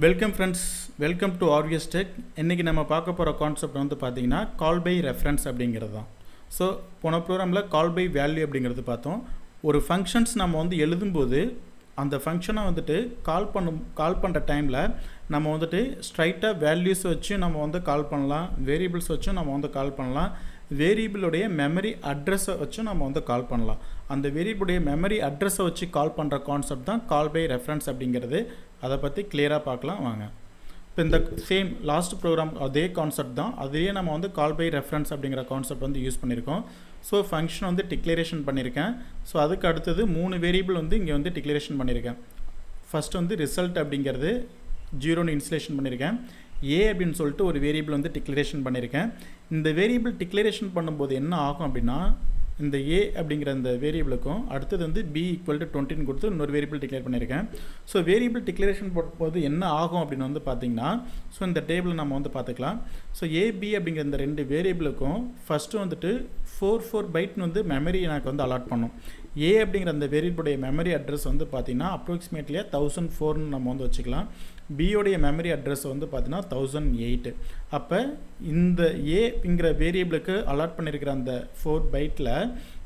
Welcome friends, welcome to RVS tech. இன்றைக்கி நம்ம பார்க்க போகிற கான்செப்ட் வந்து பார்த்திங்கன்னா கால் பை ரெஃபரன்ஸ் அப்படிங்கிறது தான். ஸோ போன ப்ரோக்ராமில் கால் பை வேல்யூ அப்படிங்கிறது பார்த்தோம். ஒரு ஃபங்க்ஷன்ஸ் நம்ம வந்து எழுதும்போது அந்த ஃபங்க்ஷனை வந்துட்டு கால் பண்ணுற டைமில் நம்ம வந்துட்டு ஸ்ட்ரைட்டாக வேல்யூஸ் வச்சு நம்ம வந்து கால் பண்ணலாம், வேரியபிள்ஸ் வச்சும் நம்ம வந்து கால் பண்ணலாம், வேரியபிளுடைய மெமரி அட்ரஸை வச்சு நம்ம வந்து கால் பண்ணலாம். அந்த வேரியபிளுடைய மெமரி அட்ரஸை வச்சு கால் பண்ணுற கான்செப்ட் தான் கால் பை ரெஃபரன்ஸ் அப்படிங்கிறது. அதை பற்றி கிளியராக பார்க்கலாம் வாங்க. இப்போ இந்த சேம் லாஸ்ட் ப்ரோக்ராம் அதே கான்செப்ட் தான், அதையே நம்ம வந்து கால் பை ரெஃபரன்ஸ் அப்படிங்கிற கான்செப்ட் வந்து யூஸ் பண்ணியிருக்கோம். ஸோ ஃபங்க்ஷன் வந்து டிக்ளரேஷன் பண்ணியிருக்கேன். ஸோ அதுக்கு அடுத்தது 3 வேரியபிள் வந்து இங்கே வந்து டிக்ளரேஷன் பண்ணியிருக்கேன். ஃபஸ்ட்டு வந்து ரிசல்ட் அப்படிங்கிறது 0ன்னு இன்ஸ்டலேஷன் பண்ணியிருக்கேன். ஏ அப்படின்னு சொல்லிட்டு ஒரு வேரியபிள் வந்து டிக்ளரேஷன் பண்ணியிருக்கேன். இந்த வேரியபிள் டிக்ளரேஷன் பண்ணும்போது என்ன ஆகும் அப்படின்னா, இந்த ஏ அப்படிங்கிற இந்த வேரியபிளுக்கும் அடுத்தது வந்து b = 20ன்னு கொடுத்து இன்னொரு வேரியபிள் டிக்ளேர் பண்ணியிருக்கேன். ஸோ வேரியபிள் டிக்ளரேஷன் போது என்ன ஆகும் அப்படின்னு வந்து பார்த்தீங்கன்னா, ஸோ இந்த டேபிள் நம்ம வந்து பார்த்துக்கலாம். ஸோ ஏபி அப்படிங்கிற இந்த 2 வேரியபிளுக்கும் ஃபஸ்ட்டு வந்துட்டு 4 பைட்னு வந்து மெமரி எனக்கு வந்து அலாட் பண்ணும். ஏ அப்படிங்கிற அந்த வேரியபிளுடைய மெமரி அட்ரஸ் வந்து பார்த்திங்கன்னா அப்ராக்சிமேட்லியே 1004ன்னு நம்ம வந்து வச்சுக்கலாம். பியோடைய மெமரி அட்ரஸ் வந்து பார்த்திங்கன்னா 1008. அப்போ இந்த ஏங்கிற வேரியபிளுக்கு அலாட் பண்ணியிருக்கிற அந்த 4 பைட்டில்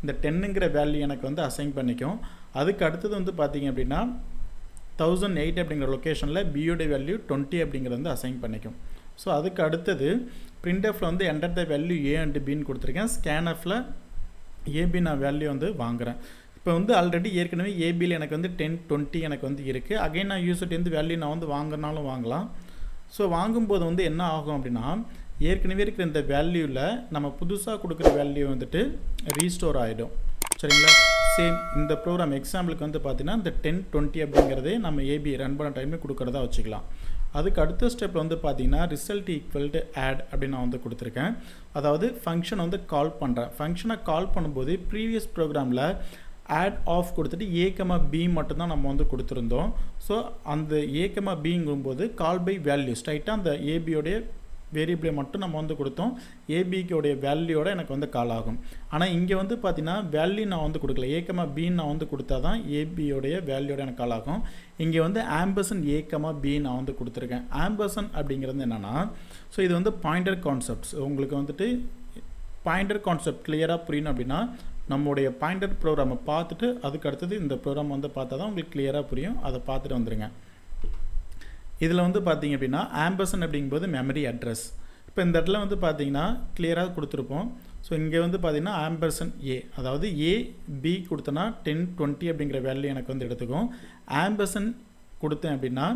இந்த 10ங்கிற வேல்யூ எனக்கு வந்து அசைன் பண்ணிக்கும். அதுக்கு அடுத்தது வந்து பார்த்திங்க அப்படின்னா 1008 அப்படிங்கிற லொக்கேஷனில் பியோடைய வேல்யூ 20 அப்படிங்கிறது வந்து அசைன் பண்ணிக்கும். ஸோ அதுக்கு அடுத்தது பிரிண்ட்எஃப்பில் வந்து enter the value A and பின்னு கொடுத்துருக்கேன். ஸ்கேன்எஃப்பில் ஏபி நான் வேல்யூ வந்து வாங்குகிறேன். இப்போ வந்து ஆல்ரெடி ஏற்கனவே ஏபியில் எனக்கு வந்து 10, 20 எனக்கு வந்து இருக்குது. அகைன் நான் யூசர்ட்டேருந்து வேல்யூ நான் வந்து வாங்கினாலும் வாங்கலாம். ஸோ வாங்கும்போது வந்து என்ன ஆகும் அப்படின்னா, ஏற்கனவே இருக்கிற இந்த வேல்யூவில் நம்ம புதுசாக கொடுக்குற வேல்யூ வந்துட்டு ரீஸ்டோர் ஆகிடும். சரிங்களா? சேம் இந்த ப்ரோக்ராம் எக்ஸாம்பிளுக்கு வந்து பார்த்தீங்கன்னா இந்த 10, 20 அப்படிங்கிறதே நம்ம ஏபி ரன் பண்ண டைமே கொடுக்குறதா வச்சுக்கலாம். அதுக்கு அடுத்த ஸ்டெப்பில் வந்து பார்த்தீங்கன்னா ரிசல்ட் = ஆட் அப்படின்னு நான் வந்து கொடுத்துருக்கேன். அதாவது ஃபங்க்ஷன் வந்து கால் பண்ணுறேன். ஃபங்க்ஷனை கால் பண்ணும்போது ப்ரீவியஸ் ப்ரோக்ராமில் ஆட் ஆஃப் கொடுத்துட்டு a, b மட்டும்தான் நம்ம வந்து கொடுத்துருந்தோம். ஸோ அந்த a,bங்கும்போது கால் பை வேல்யூ ஸ்ட்ரைட்டாக அந்த ஏபியோடைய வேரியபிளை மட்டும் நம்ம வந்து கொடுத்தோம். ஏபிக்குடைய வேல்யூவோட எனக்கு வந்து கால் ஆகும். ஆனால் இங்கே வந்து பார்த்தீங்கன்னா வேல்யூ நான் வந்து கொடுக்கல, a,b நான் வந்து கொடுத்தா தான் ஏபியோடைய வேல்யூவோட எனக்கு கால் ஆகும். இங்கே வந்து ஆம்பர்சன் a,b நான் வந்து கொடுத்துருக்கேன். ஆம்பர்சன் அப்படிங்கிறது என்னென்னா, ஸோ இது வந்து பாயிண்டர் கான்செப்ட்ஸ். உங்களுக்கு வந்துட்டு பாயிண்டர் கான்செப்ட் கிளியராக புரியணும் அப்படின்னா நம்முடைய பாயிண்டர் ப்ரோக்ராமை பார்த்துட்டு அதுக்கு அடுத்தது இந்த ப்ரோக்ராம் வந்து பார்த்தா தான் உங்களுக்கு கிளியராக புரியும். அதை பார்த்துட்டு வந்துடுங்க. இதில் வந்து பார்த்தீங்க அப்படின்னா ஆம்பர்சன் அப்படிங்கும்போது மெமரி அட்ரஸ். இப்போ இந்த இடத்துல வந்து பார்த்தீங்கன்னா கிளியராக கொடுத்துருப்போம். ஸோ இங்கே வந்து பார்த்தீங்கன்னா ஆம்பர்சன் ஏ, அதாவது ஏபி கொடுத்தனா 10, 20 அப்படிங்கிற வேல்யூ எனக்கு வந்து எடுத்துக்கும். ஆம்பர்சன் கொடுத்தேன் அப்படின்னா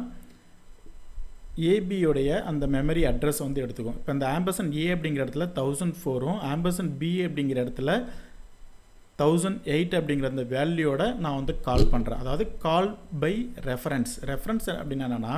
ஏபியோடைய அந்த மெமரி அட்ரஸ் வந்து எடுத்துக்கும். இப்போ இந்த ஆம்பர்சன் ஏ அப்படிங்கிற இடத்துல 1004ம் ஆம்பர்சன் பி அப்படிங்கிற இடத்துல 1008 அப்படிங்கிற அந்த வேல்யூவோட நான் வந்து கால் பண்ணுறேன். அதாவது கால் பை ரெஃபரன்ஸ். ரெஃபரன்ஸ் அப்படின்னா என்னென்னா,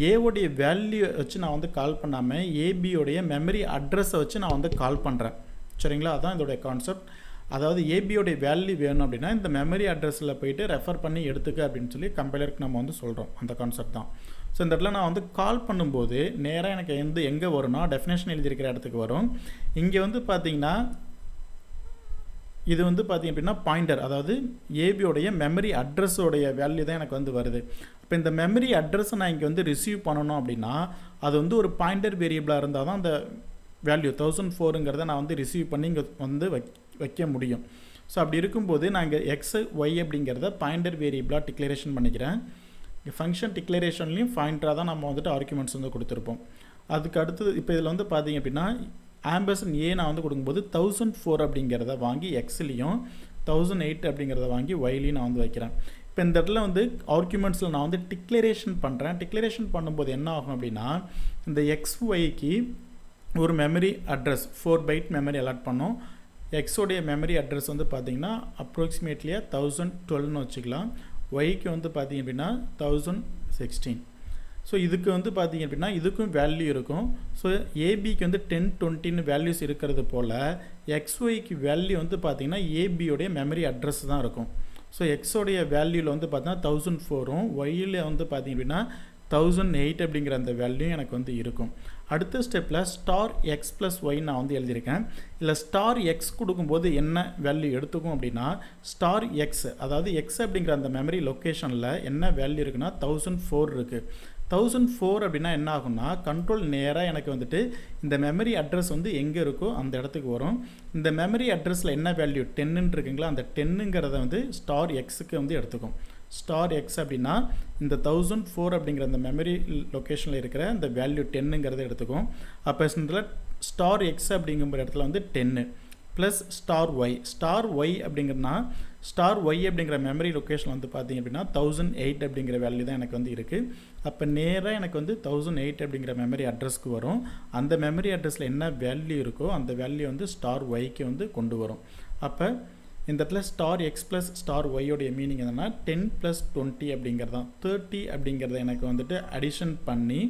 ஏவோடைய வேல்யூ வச்சு நான் வந்து கால் பண்ணாமல் ஏபியோடைய மெமரி அட்ரஸை வச்சு நான் வந்து கால் பண்ணுறேன். சரிங்களா? அதுதான் இதோடைய கான்செப்ட். அதாவது ஏபியோடைய வேல்யூ வேணும் அப்படின்னா இந்த மெமரி அட்ரஸில் போயிட்டு ரெஃபர் பண்ணி எடுத்துக்க அப்படின்னு சொல்லி கம்பைலருக்கு நம்ம வந்து சொல்கிறோம். அந்த கான்செப்ட் தான். ஸோ இந்த இடத்துல நான் வந்து கால் பண்ணும்போது நேராக எனக்கு எங்கே வரும்னா டெஃபினேஷன் எழுதியிருக்கிற இடத்துக்கு வரும். இங்கே வந்து பார்த்தீங்கன்னா இது வந்து பார்த்திங்க அப்படின்னா பாயிண்டர், அதாவது ஏபியோடைய மெமரி அட்ரஸோடைய வேல்யூ தான் எனக்கு வந்து வருது. இப்போ இந்த மெமரி அட்ரஸை நான் இங்கே வந்து ரிசீவ் பண்ணணும் அப்படின்னா அது வந்து ஒரு பாயிண்டர் வேரியபிளாக இருந்தால் தான் அந்த வேல்யூ 1004ங்கிறத நான் வந்து ரிசீவ் பண்ணி இங்கே வந்து வைக்க முடியும். ஸோ அப்படி இருக்கும்போது நான் இங்கே எக்ஸ் ஒய் அப்படிங்கிறத பாயிண்டர் வேரியபிளாக டிக்ளரேஷன் பண்ணிக்கிறேன். இங்கே ஃபங்க்ஷன் டிக்ளரேஷன்லையும் பாயிண்டராக தான் நம்ம வந்துட்டு ஆர்குமெண்ட்ஸ் வந்து கொடுத்துருப்போம். அதுக்கு அடுத்தது இப்போ இதில் வந்து பார்த்திங்க அப்படின்னா ஆம்பர்சன் ஏ நான் வந்து கொடுக்கும்போது 1004 அப்படிங்கிறத வாங்கி எக்ஸ்லேயும் 1008 அப்படிங்கிறத வாங்கி ஒய்லையும் நான் வந்து வைக்கிறேன். இப்போ இந்த இடத்துல வந்து ஆர்குமெண்ட்ஸில் நான் வந்து டிக்ளரேஷன் பண்ணுறேன். டிக்ளரேஷன் பண்ணும்போது என்ன ஆகும் அப்படின்னா இந்த XYக்கு ஒரு memory address 4 byte memory allot பண்ணோம். எக்ஸோடைய மெமரி அட்ரஸ் வந்து பார்த்திங்கன்னா அப்ராக்சிமேட்லியாக 1012ன்னு வச்சுக்கலாம். ஒய்க்கு வந்து பார்த்திங்க அப்படின்னா 1016. ஸோ இதுக்கு வந்து பார்த்திங்க அப்படின்னா இதுக்கும் வேல்யூ இருக்கும். ஸோ ஏபிக்கு வந்து 10, 20ன்னு வேல்யூஸ் இருக்கிறது போல் எக்ஸ்ஒய்க்கு வேல்யூ வந்து பார்த்திங்கன்னா ஏபியோடைய மெமரி அட்ரஸ் தான் இருக்கும். ஸோ எக்ஸோடைய வேல்யூவில் வந்து பார்த்தீங்கன்னா 1004ம் ஒய்யில் வந்து பார்த்திங்க அப்படின்னா 1008 அப்படிங்கிற அந்த வேல்யூ எனக்கு வந்து இருக்கும். அடுத்த ஸ்டெப்பில் ஸ்டார் எக்ஸ் ப்ளஸ் ஒய் நான் வந்து எழுதியிருக்கேன். இல்லை ஸ்டார் எக்ஸ் கொடுக்கும்போது என்ன வேல்யூ எடுத்துக்கும் அப்படின்னா ஸ்டார் எக்ஸ், அதாவது எக்ஸ் அப்படிங்கிற அந்த மெமரி லொக்கேஷனில் என்ன வேல்யூ இருக்குன்னா 1004 இருக்குது. 1004 அப்படின்னா என்ன ஆகும்னா கண்ட்ரோல் நேராக எனக்கு வந்துட்டு இந்த மெமரி அட்ரஸ் வந்து எங்கே இருக்கோ அந்த இடத்துக்கு வரும். இந்த மெமரி அட்ரஸில் என்ன வேல்யூ 10ன்னு இருக்குங்களா, அந்த 10ங்கிறத வந்து ஸ்டார் எக்ஸுக்கு வந்து எடுத்துக்கும். ஸ்டார் எக்ஸ் அப்படின்னா இந்த 1004 அப்படிங்கிற அந்த மெமரி லொக்கேஷனில் இருக்கிற இந்த வேல்யூ 10ங்கிறத எடுத்துக்கும். அப்போ இதில் ஸ்டார் எக்ஸ் அப்படிங்கிற இடத்துல வந்து 10 plus star Y. Star Y அப்படிங்கிறனா ஸ்டார் ஒய் அப்படிங்கிற மெமரி லொக்கேஷன் வந்து பார்த்திங்க அப்படின்னா 1008 அப்படிங்கிற வேல்யூ தான் எனக்கு வந்து இருக்குது. அப்போ நேராக எனக்கு வந்து 1008 அப்படிங்கிற மெமரி அட்ரஸ்க்கு வரும். அந்த மெமரி அட்ரஸில் என்ன வேல்யூ இருக்கோ அந்த வேல்யூ வந்து ஸ்டார் ஒய்க்கு வந்து கொண்டு வரும். அப்போ இந்த இடத்துல ஸ்டார் எக்ஸ் ப்ளஸ் ஸ்டார் ஒய்யோடைய மீனிங் என்னென்னா 10 + 20 அப்படிங்கிறது தான். 30 அப்படிங்கிறத எனக்கு வந்துட்டு அடிஷன் பண்ணி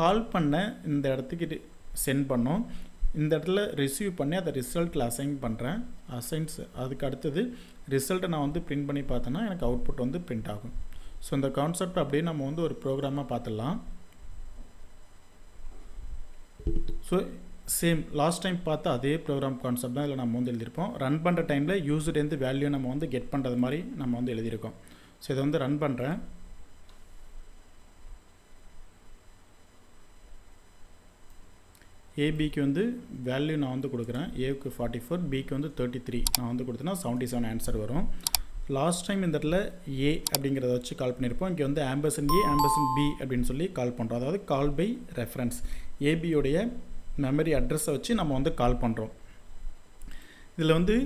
கால் பண்ண இந்த இடத்துக்கு சென்ட் பண்ணோம். இந்த இடத்துல ரிசீவ் பண்ணி அதை ரிசல்ட்டில் அசைன் பண்ணுறேன். அதுக்கு அடுத்தது ரிசல்ட்டை நான் வந்து பிரிண்ட் பண்ணி பார்த்தேன்னா எனக்கு அவுட்புட் வந்து பிரிண்ட் ஆகும். ஸோ இந்த கான்செப்ட் அப்படியே நம்ம வந்து ஒரு ப்ரோக்ராமாக பார்த்துடலாம். ஸோ சேம் லாஸ்ட் டைம் பார்த்து அதே ப்ரோக்ராம் கான்செப்ட் தான் இதில் நம்ம வந்து எழுதியிருப்போம். ரன் பண்ணுற டைமில் யூசர்லேருந்து வேல்யூ நம்ம வந்து கெட் பண்ணுறது மாதிரி நம்ம வந்து எழுதியிருக்கோம். ஸோ இதை வந்து ரன் பண்ணுறேன். ஏபிக்கு வந்து வேல்யூ நான் வந்து கொடுக்குறேன். ஏவுக்கு 44, பிக்கு வந்து 33 நான் வந்து கொடுத்தேன்னா 77 ஆன்சர் வரும். லாஸ்ட் டைம் இந்த இடத்துல ஏ அப்படிங்கிறத வச்சு கால் பண்ணியிருப்போம். இங்கே வந்து ஆம்பர்சன் ஏ ஆம்பர்சன் பி அப்படின்னு சொல்லி கால் பண்ணுறோம். அதாவது கால் பை ரெஃபரன்ஸ். ஏபியோடைய மெமரி அட்ரஸை வச்சு நம்ம வந்து கால் பண்ணுறோம். இதில் வந்து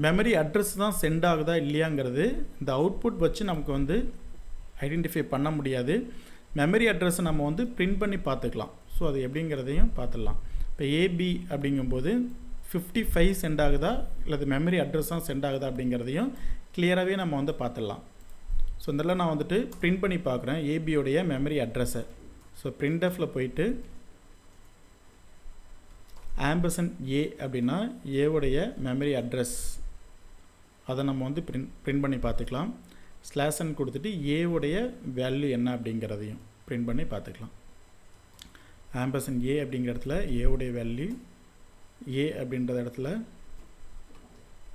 மெமரி அட்ரஸ் தான் சென்ட் ஆகுதா இல்லையாங்கிறது இந்த அவுட்புட் வச்சு நமக்கு வந்து ஐடென்டிஃபை பண்ண முடியாது. மெமரி அட்ரஸை நம்ம வந்து பிரிண்ட் பண்ணி பார்த்துக்கலாம். ஸோ அது எப்படிங்கிறதையும் பார்த்துடலாம். இப்போ ஏபி அப்படிங்கும்போது 55 சென்ட் ஆகுதா இல்லை மெமரி அட்ரஸ் தான் சென்ட் ஆகுதா அப்படிங்கிறதையும் கிளியராகவே நம்ம வந்து பார்த்துடலாம். ஸோ இதெல்லாம் நான் வந்துட்டு பிரிண்ட் பண்ணி பார்க்குறேன் ஏபியோடைய மெமரி அட்ரஸை. ஸோ பிரிண்ட்எஃப்பில் போயிட்டு ஆம்பர்சன் ஏ அப்படின்னா ஏவுடைய மெமரி அட்ரஸ் அதை நம்ம வந்து பிரிண்ட் பண்ணி பார்த்துக்கலாம். ஸ்லாஷன் கொடுத்துட்டு ஏவுடைய வேல்யூ என்ன அப்படிங்கிறதையும் பிரிண்ட் பண்ணி பார்த்துக்கலாம். ஆம்பர்சன் ஏ அப்படிங்கிற இடத்துல ஏவுடைய வேல்யூ, ஏ அப்படின்ற இடத்துல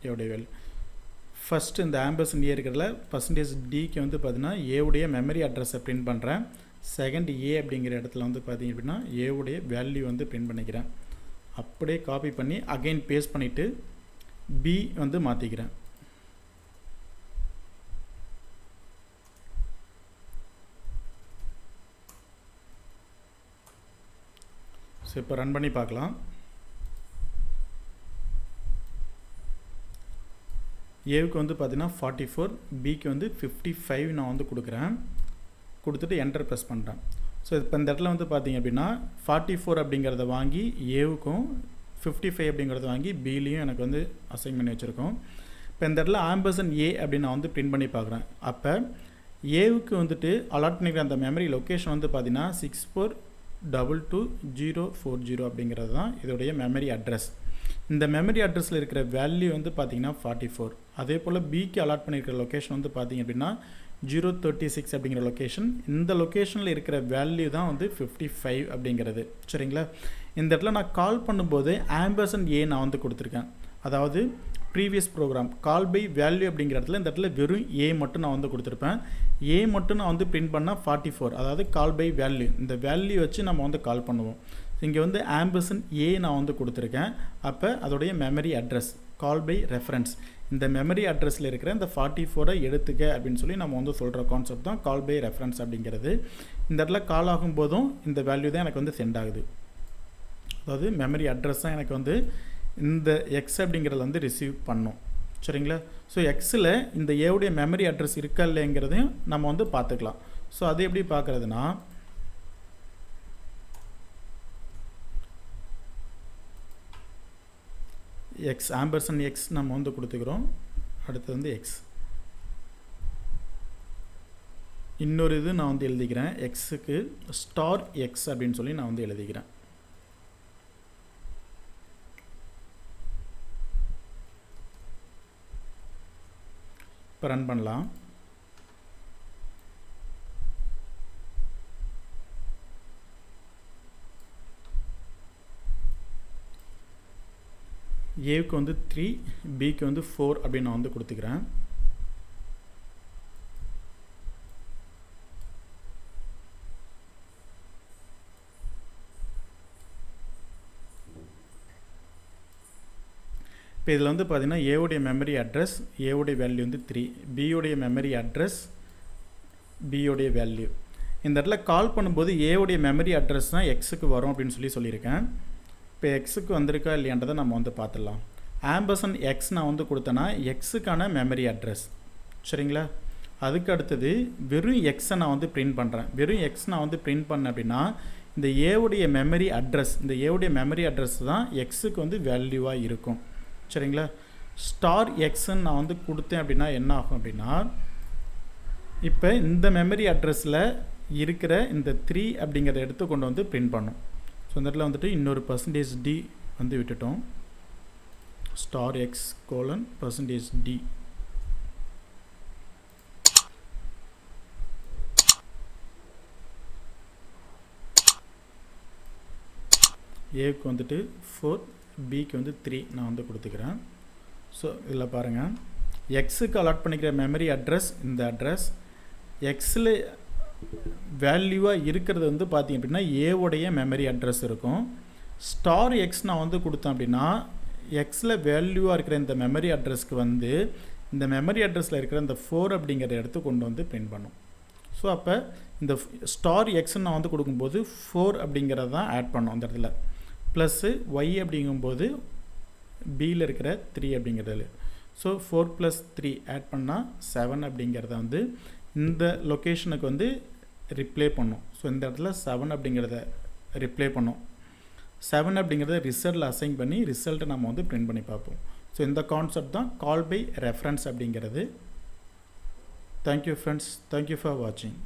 ஏவுடைய வேல்யூ. ஃபஸ்ட்டு இந்த ஆம்பர்சன் ஏ இருக்கிறதுல பர்சன்டேஜ் டிக்கு வந்து பார்த்தீங்கன்னா ஏவுடைய மெமரி அட்ரஸை பிரிண்ட் பண்ணுறேன். செகண்ட் ஏ அப்படிங்கிற இடத்துல வந்து பார்த்திங்க அப்படின்னா ஏவுடைய வேல்யூ வந்து பிரிண்ட் பண்ணிக்கிறேன். அப்படியே காப்பி பண்ணி அகைன் பேஸ்ட் பண்ணிவிட்டு பி வந்து மாற்றிக்கிறேன். ஸோ இப்போ ரன் பண்ணி பார்க்கலாம். ஏவுக்கு வந்து பார்த்தீங்கன்னா 44, பிக்கு வந்து 55 நான் வந்து கொடுக்குறேன். கொடுத்துட்டு என்டர் ப்ரெஸ் பண்ணுறேன். ஸோ இப்போ இந்த இடத்துல வந்து பார்த்திங்க அப்படின்னா 44 அப்படிங்கிறத வாங்கி ஏவுக்கும் 55 அப்படிங்கிறத வாங்கி பிலையும் எனக்கு வந்து அசைன் பண்ணி வச்சுருக்கோம். இப்போ இந்த இடத்துல ஆம்பர்சன் ஏ அப்படின்னு நான் வந்து பிரிண்ட் பண்ணி பார்க்குறேன். அப்போ ஏவுக்கு வந்துட்டு அலாட் பண்ணிக்கிற அந்த மெமரி லொக்கேஷன் வந்து பார்த்திங்கன்னா 64222040 அப்படிங்கிறது தான் இதோடைய மெமரி அட்ரஸ். இந்த மெமரி அட்ரஸில் இருக்கிற வேல்யூ வந்து பார்த்திங்கன்னா 44. அதே போல் பிக்கு அலாட் பண்ணியிருக்கிற லொக்கேஷன் வந்து பார்த்திங்க அப்படின்னா 036 அப்படிங்கிற லொக்கேஷன். இந்த லொக்கேஷனில் இருக்கிற வேல்யூ தான் வந்து 55 அப்படிங்கிறது. சரிங்களா? இந்த இடத்துல நான் கால் பண்ணும்போது ஆம்பர்சன் ஏ நான் வந்து கொடுத்துருக்கேன். அதாவது previous program call by value அப்படிங்கிற இடத்துல இந்த இடத்துல வெறும் ஏ மட்டும் நான் வந்து கொடுத்துருப்பேன். ஏ மட்டும் நான் வந்து பிரிண்ட் பண்ணால் 44, அதாவது கால் பை வேல்யூ. இந்த வேல்யூ வச்சு நம்ம வந்து கால் பண்ணுவோம். இங்கே வந்து ஆம்பர்சன் ஏ நான் வந்து கொடுத்துருக்கேன். அப்போ அதோடைய memory address call by reference. இந்த மெமரி அட்ரஸில் இருக்கிற இந்த 44 எடுத்துக்க அப்படின்னு சொல்லி நம்ம வந்து சொல்கிற கான்செப்ட் தான் கால் பை ரெஃபரன்ஸ் அப்படிங்கிறது. இந்த இடத்துல கால் ஆகும்போதும் இந்த வேல்யூ தான் எனக்கு வந்து சென்ட் ஆகுது. அதாவது மெமரி அட்ரஸ் தான் எனக்கு வந்து இந்த எக்ஸ் அப்படிங்கிறத வந்து ரிசீவ் பண்ணும். சரிங்களா? ஸோ எக்ஸில் இந்த ஏவுடைய மெமரி அட்ரஸ் இருக்கா இல்லைங்கிறதையும் நம்ம வந்து பார்த்துக்கலாம். ஸோ அது எப்படி பார்க்குறதுனா எக்ஸ் ஆம்பர்சன் எக்ஸ் நம்ம வந்து கொடுத்துக்கிறோம். அடுத்து வந்து எக்ஸ் இன்னொரு இது நான் வந்து எழுதிக்கிறேன். எக்ஸுக்கு ஸ்டார் எக்ஸ் அப்படின்னு சொல்லி நான் வந்து எழுதிக்கிறேன். இப்போ ரன் பண்ணலாம். ஏவுக்கு வந்து 3, பிக்கு வந்து 4 அப்படின்னு நான் வந்து கொடுத்துக்கிறேன். இப்போ இதில் வந்து பார்த்திங்கன்னா ஏவுடைய மெமரி அட்ரஸ், ஏவுடைய வேல்யூ வந்து 3, பியோடைய மெமரி அட்ரஸ், பியோடைய வேல்யூ. இந்த இடத்துல கால் பண்ணும்போது ஏவுடைய மெமரி அட்ரஸ் தான் எக்ஸுக்கு வரும் அப்படின்னு சொல்லியிருக்கேன். இப்போ எக்ஸுக்கு வந்திருக்கா இல்லையான்றதை நம்ம வந்து பார்த்துடலாம். ஆம்பர்சன்ட் எக்ஸ் நான் வந்து கொடுத்தேன்னா எக்ஸுக்கான மெமரி அட்ரஸ், சரிங்களா. அதுக்கு அடுத்தது வெறும் எக்ஸை நான் வந்து பிரிண்ட் பண்ணுறேன். வெறும் எக்ஸ் நான் வந்து பிரிண்ட் பண்ணேன் அப்படின்னா இந்த ஏவுடைய மெமரி அட்ரஸ், இந்த ஏவுடைய மெமரி அட்ரஸ் தான் எக்ஸுக்கு வந்து வேல்யூவாக இருக்கும், சரிங்களா. ஸ்டார் எக்ஸ்ன்னு நான் வந்து கொடுத்தேன் அப்படின்னா என்ன ஆகும் அப்படின்னா, இப்போ இந்த மெமரி அட்ரஸில் இருக்கிற இந்த 3 அப்படிங்கிறத எடுத்து கொண்டு வந்து பிரிண்ட் பண்ணும். ஸோ இந்த இடத்துல வந்துட்டு இன்னொரு %d வந்து விட்டுட்டோம். Star X colon %d. ஏக்கு வந்துட்டு 4, பிக்கு வந்து 3 நான் வந்து கொடுத்துக்கிறேன். ஸோ இதில் பாருங்கள், எக்ஸுக்கு அலாட் பண்ணிக்கிற மெமரி அட்ரஸ் இந்த அட்ரஸ், எக்ஸில் வேல்யூவாக இருக்கிறது வந்து பார்த்திங்க அப்படின்னா ஏவுடைய மெமரி அட்ரஸ் இருக்கும். ஸ்டார் எக்ஸ் நான் வந்து கொடுத்தேன் அப்படின்னா எக்ஸில் வேல்யூவாக இருக்கிற இந்த மெமரி அட்ரஸ்க்கு வந்து இந்த மெமரி அட்ரஸில் இருக்கிற இந்த 4 அப்படிங்கிறத எடுத்து கொண்டு வந்து பிரிண்ட் பண்ணும். ஸோ அப்போ இந்த ஸ்டார் எக்ஸ்ன்னு நான் வந்து கொடுக்கும்போது 4 அப்படிங்கிறது தான் ஆட் பண்ணோம் அந்த இடத்துல, ப்ளஸ்ஸு ஒய் அப்படிங்கும்போது பியில் இருக்கிற 3 அப்படிங்கிறது. ஸோ 4 + 3 ஆட் பண்ணால் 7 அப்படிங்கிறத வந்து இந்த லொக்கேஷனுக்கு வந்து ரிப்ளே பண்ணும். ஸோ இந்த இடத்துல 7 அப்படிங்கிறத ரிப்ளே பண்ணும். 7 அப்படிங்கிறத ரிசல்ட்டில் அசைன் பண்ணி ரிசல்ட்டை நம்ம வந்து பிரிண்ட் பண்ணி பார்ப்போம். ஸோ இந்த கான்செப்ட் தான் கால் பை ரெஃபரன்ஸ் அப்படிங்கிறது. தேங்க்யூ ஃப்ரெண்ட்ஸ், தேங்க்யூ ஃபார் வாட்சிங்.